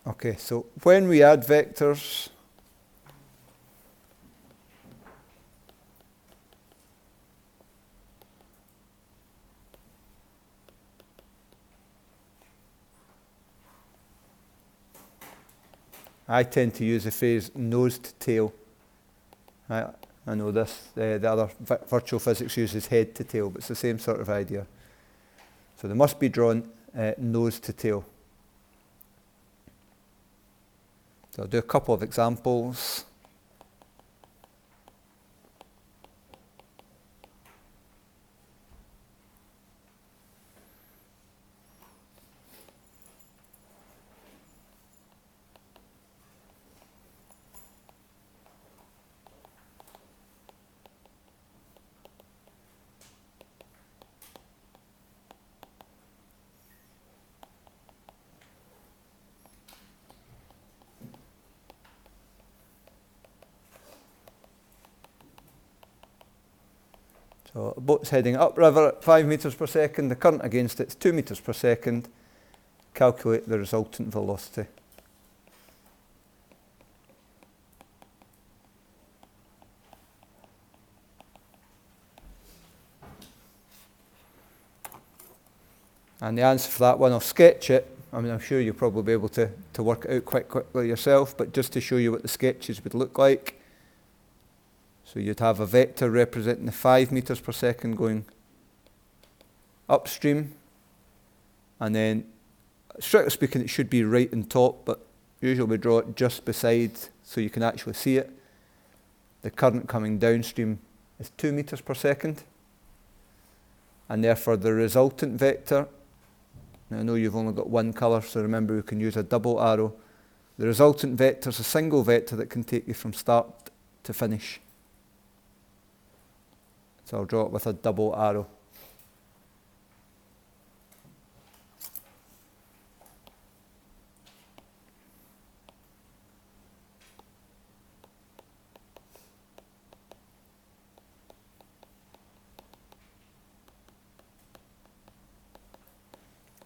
Okay, so when we add vectors, I tend to use the phrase nose to tail. I know this, the other virtual physics uses head to tail, but it's the same sort of idea. So they must be drawn nose to tail. So I'll do a couple of examples. So a boat's heading upriver at 5 meters per second. The current against it is 2 meters per second. Calculate the resultant velocity. And the answer for that one, I'll sketch it. I mean, I'm sure you'll probably be able to work it out quite quickly yourself, but just to show you what the sketches would look like. So you'd have a vector representing the 5 meters per second going upstream, and then, strictly speaking, it should be right on top, but usually we draw it just beside so you can actually see it. The current coming downstream is 2 meters per second, and therefore the resultant vector, now I know you've only got one colour, so remember we can use a double arrow. The resultant vector is a single vector that can take you from start to finish. So I'll draw it with a double arrow.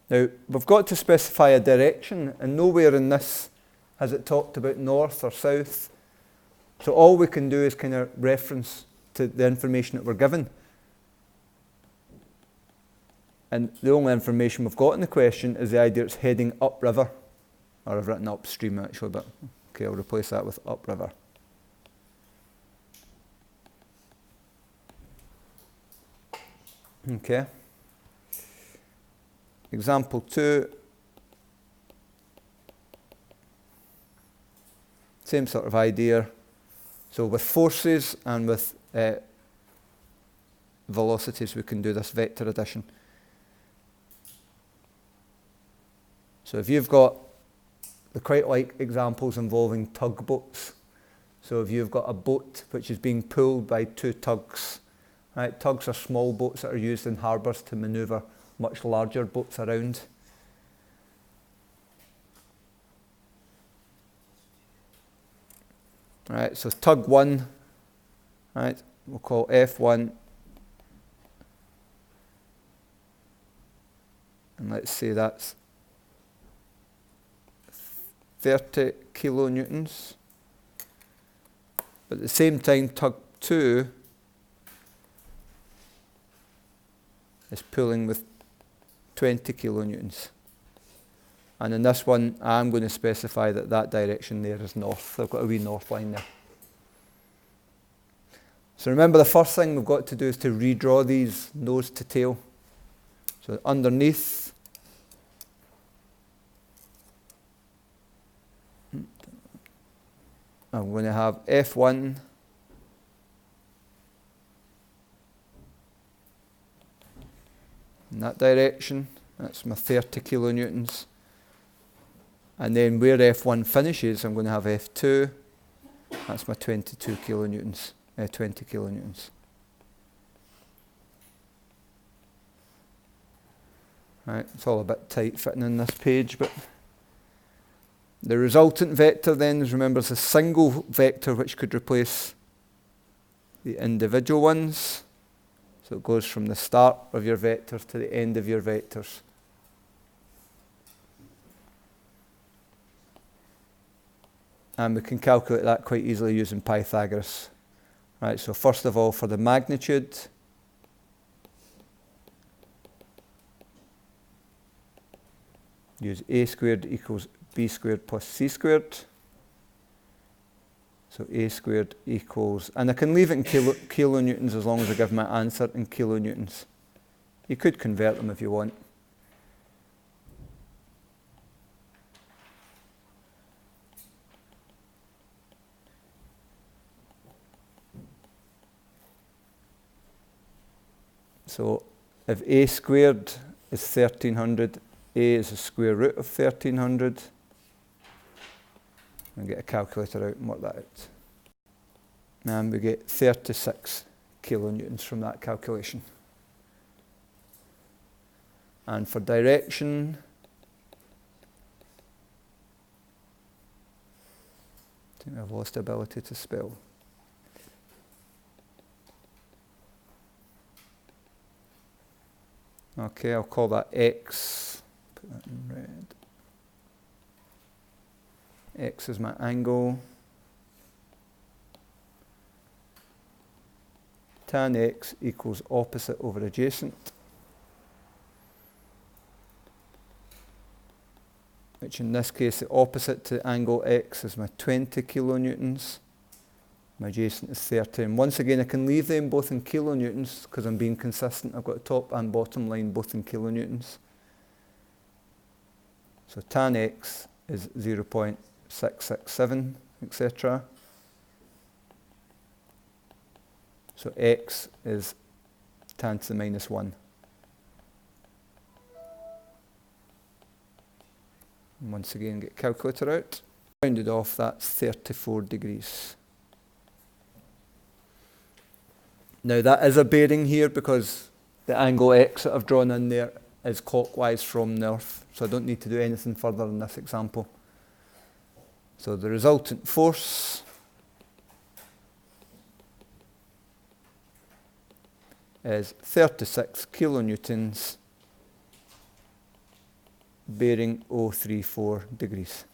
Now, we've got to specify a direction, and nowhere in this has it talked about north or south. So all we can do is kind of reference to the information that we're given. And the only information we've got in the question is the idea it's heading upriver. Or I've written upstream actually, but okay, I'll replace that with upriver. Okay. Example 2. Same sort of idea. So with forces and with velocities, we can do this vector addition. So if you've got, we quite like examples involving tugboats. So if you've got a boat which is being pulled by 2 tugs, right? Tugs are small boats that are used in harbours to manoeuvre much larger boats around. Right, so tug 1, right, we'll call F1, and let's say that's 30 kilonewtons. But at the same time, tug 2 is pulling with 20 kilonewtons. And in this one, I'm going to specify that that direction there is north. I've got a wee north line there. So remember, the first thing we've got to do is to redraw these nose to tail. So underneath, I'm going to have F1 in that direction. That's my 30 kilonewtons. And then where F1 finishes, I'm going to have F2. That's my 22 kilonewtons, 20 kilonewtons. Right, it's all a bit tight fitting in this page, but the resultant vector then is, remember, it's a single vector which could replace the individual ones. So it goes from the start of your vectors to the end of your vectors. And we can calculate that quite easily using Pythagoras. Right, so first of all, for the magnitude, use a squared equals b squared plus c squared. So a squared equals, and I can leave it in kilonewtons as long as I give my answer in kilonewtons. You could convert them if you want. So if a squared is 1300, a is the square root of 1300. I'll get a calculator out and work that out. And we get 36 kilonewtons from that calculation. And for direction, I think I've lost the ability to spell. Okay, I'll call that x, put that in red. X is my angle. Tan x equals opposite over adjacent, which in this case, the opposite to angle x is my 20 kilonewtons. My adjacent is 30. And once again, I can leave them both in kilonewtons because I'm being consistent. I've got the top and bottom line both in kilonewtons. So tan x is 0.667, etc. So x is tan to the minus 1. And once again, get calculator out. Rounded off, that's 34 degrees. Now that is a bearing here because the angle x that I've drawn in there is clockwise from the earth, so I don't need to do anything further in this example. So the resultant force is 36 kilonewtons bearing 034 degrees.